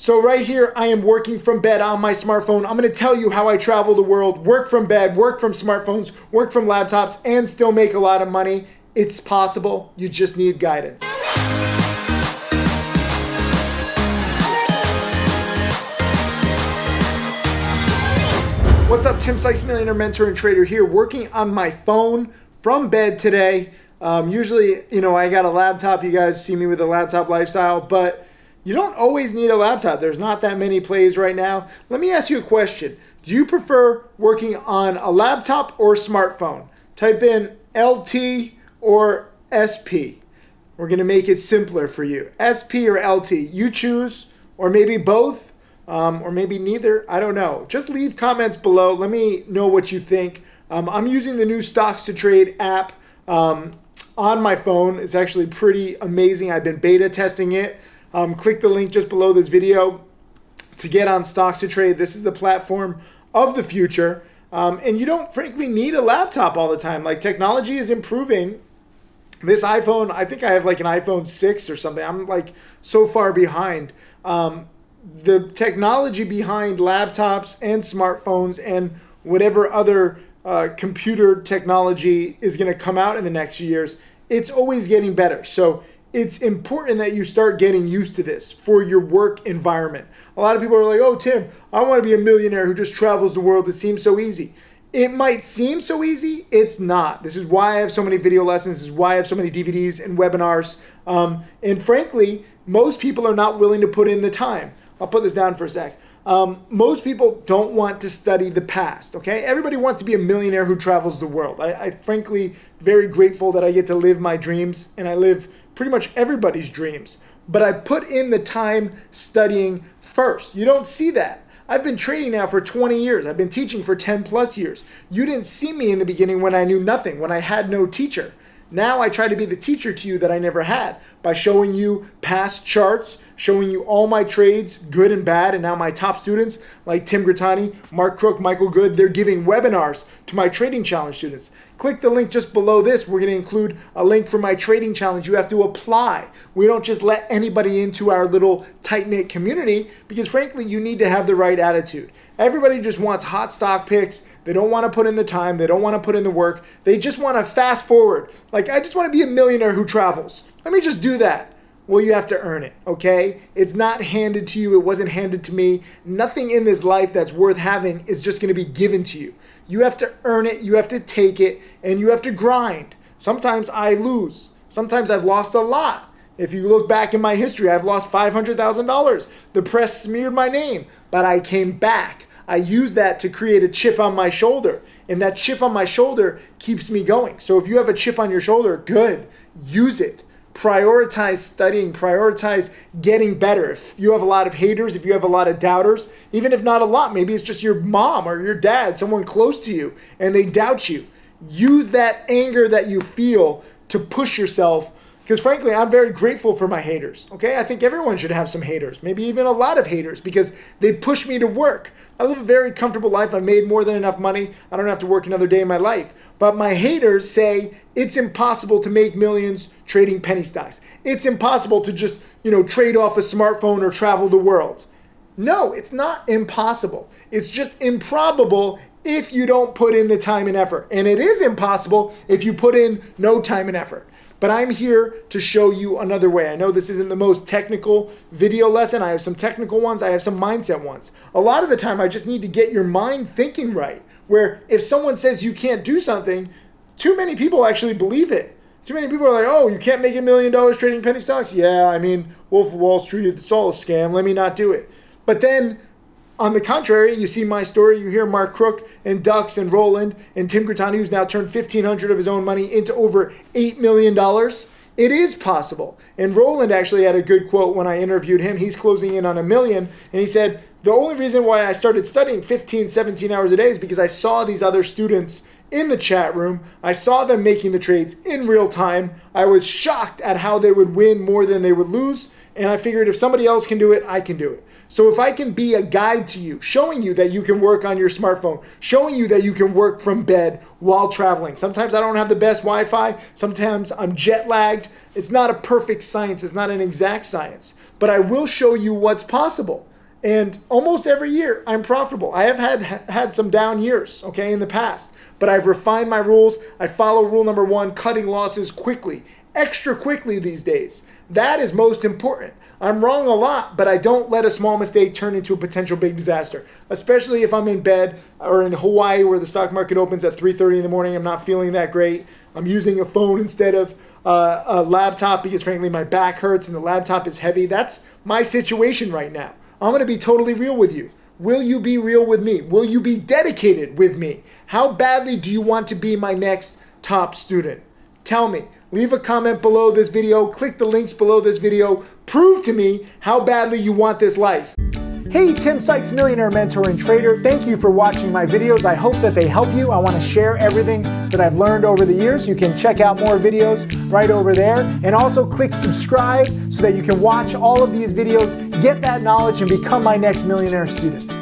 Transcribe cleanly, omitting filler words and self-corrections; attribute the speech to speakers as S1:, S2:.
S1: So right here, I am working from bed on my smartphone. I'm going to tell you how I travel the world, work from bed, work from smartphones, work from laptops, and still make a lot of money. It's possible. You just need guidance. What's up? Tim Sykes, millionaire mentor and trader here, working on my phone from bed today. Usually, I got a laptop. You guys see me with a laptop lifestyle, but you don't always need a laptop. There's not that many plays right now. Let me ask you a question. Do you prefer working on a laptop or smartphone? Type in LT or SP. We're going to make it simpler for you. SP or LT. You choose, or maybe both, or maybe neither. I don't know. Just leave comments below. Let me know what you think. I'm using the new StocksToTrade app on my phone. It's actually pretty amazing. I've been beta testing it. Click the link just below this video to get on StocksToTrade. This is the platform of the future. And you don't frankly need a laptop all the time. Like, technology is improving. This iPhone, I think I have like an iPhone 6 or something. I'm like so far behind. The technology behind laptops and smartphones and whatever other computer technology is going to come out in the next few years, it's always getting better. So it's important that you start getting used to this for your work environment. A lot of people are like, oh, Tim, I want to be a millionaire who just travels the world. It seems so easy. It might seem so easy. It's not. This is why I have so many video lessons. This is why I have so many DVDs and webinars. And frankly, most people are not willing to put in the time. I'll put this down for a sec. Most people don't want to study the past, okay? Everybody wants to be a millionaire who travels the world. I frankly very grateful that I get to live my dreams, and I live pretty much everybody's dreams. But I put in the time studying first. You don't see that. I've been trading now for 20 years. I've been teaching for 10 plus years. You didn't see me in the beginning when I knew nothing, when I had no teacher. Now I try to be the teacher to you that I never had by showing you past charts, showing you all my trades, good and bad, and now my top students like Tim Sykes, Mark Crook, Michael Good, they're giving webinars to my Trading Challenge students. Click the link just below this. We're going to include a link for my Trading Challenge. You have to apply. We don't just let anybody into our little tight-knit community because, frankly, you need to have the right attitude. Everybody just wants hot stock picks. They don't want to put in the time. They don't want to put in the work. They just want to fast forward. Like, I just want to be a millionaire who travels. Let me just do that. Well, you have to earn it, okay? It's not handed to you. It wasn't handed to me. Nothing in this life that's worth having is just going to be given to you. You have to earn it. You have to take it, and you have to grind. Sometimes I lose. Sometimes I've lost a lot. If you look back in my history, I've lost $500,000. The press smeared my name, but I came back. I used that to create a chip on my shoulder, and that chip on my shoulder keeps me going. So if you have a chip on your shoulder, good. Use it. Prioritize studying, prioritize getting better. If you have a lot of haters, if you have a lot of doubters, even if not a lot, maybe it's just your mom or your dad, someone close to you, and they doubt you. Use that anger that you feel to push yourself. Because frankly, I'm very grateful for my haters, okay? I think everyone should have some haters, maybe even a lot of haters, because they push me to work. I live a very comfortable life. I made more than enough money. I don't have to work another day in my life. But my haters say it's impossible to make millions trading penny stocks. It's impossible to just, trade off a smartphone or travel the world. No, it's not impossible. It's just improbable if you don't put in the time and effort. And it is impossible if you put in no time and effort. But I'm here to show you another way. I know this isn't the most technical video lesson. I have some technical ones. I have some mindset ones. A lot of the time, I just need to get your mind thinking right, where if someone says you can't do something, too many people actually believe it. Too many people are like, oh, you can't make $1 million trading penny stocks? Yeah, I mean, Wolf of Wall Street, it's all a scam. Let me not do it. But then, on the contrary, you see my story, you hear Mark Crook and Dux and Roland and Tim Sykes, who's now turned $1,500 of his own money into over $8 million. It is possible. And Roland actually had a good quote when I interviewed him. He's closing in on $1 million. And he said, the only reason why I started studying 15, 17 hours a day is because I saw these other students in the chat room. I saw them making the trades in real time. I was shocked at how they would win more than they would lose. And I figured if somebody else can do it, I can do it. So if I can be a guide to you, showing you that you can work on your smartphone, showing you that you can work from bed while traveling. Sometimes I don't have the best Wi-Fi. Sometimes I'm jet lagged. It's not a perfect science. It's not an exact science. But I will show you what's possible. And almost every year I'm profitable. I have had some down years, okay, in the past, but I've refined my rules. I follow rule number 1, cutting losses quickly, extra quickly these days. That is most important. I'm wrong a lot, but I don't let a small mistake turn into a potential big disaster, especially if I'm in bed or in Hawaii where the stock market opens at 3:30 in the morning. I'm not feeling that great. I'm using a phone instead of a laptop because frankly my back hurts and the laptop is heavy. That's my situation right now. I'm going to be totally real with you. Will you be real with me? Will you be dedicated with me? How badly do you want to be my next top student? Tell me. Leave a comment below this video. Click the links below this video. Prove to me how badly you want this life. Hey, Tim Sykes, millionaire mentor and trader. Thank you for watching my videos. I hope that they help you. I want to share everything that I've learned over the years. You can check out more videos right over there. And also click subscribe so that you can watch all of these videos, get that knowledge, and become my next millionaire student.